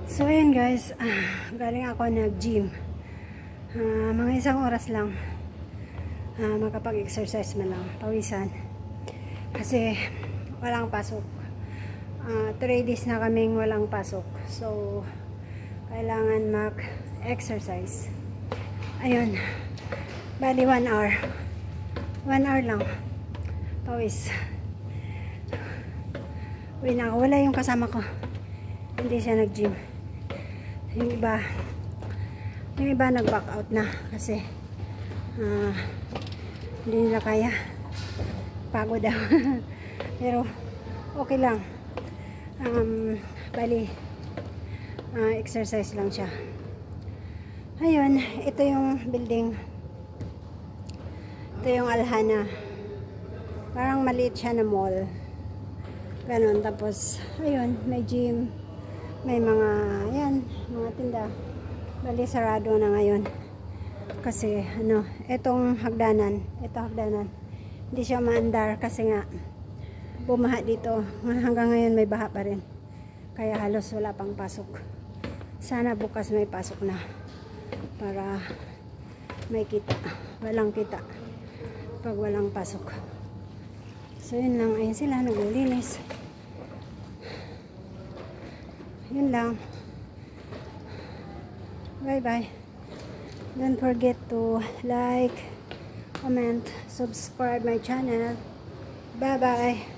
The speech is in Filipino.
So ayun guys, galing ako nag-gym. Mga isang oras lang. Makapag-exercise man lang, pawisan. Kasi walang pasok. 3 days na kaming walang pasok. So kailangan mag-exercise. Ayun. Bali 1 hour. 1 hour lang. Pawis. Uwi na ako. Wala yung kasama ko. Hindi siya nag-gym. Yung iba nag-back out na kasi hindi nila kaya, pagod daw. Pero okay lang. Bali exercise lang siya. Ayun, ito yung building, ito yung Alhana, parang maliit siya na mall, ganon. Tapos ayun, may gym, may mga mga tinda. Bali sarado na ngayon kasi etong hagdanan, hindi siya maandar kasi nga bumaha dito. Hanggang ngayon may baha pa rin, kaya halos wala pang pasok. Sana bukas may pasok na para may kita. Walang kita pag walang pasok. So yun lang, ayun sila naglilinis. Yun lang. Bye bye. Don't forget to like, comment, subscribe my channel. Bye bye.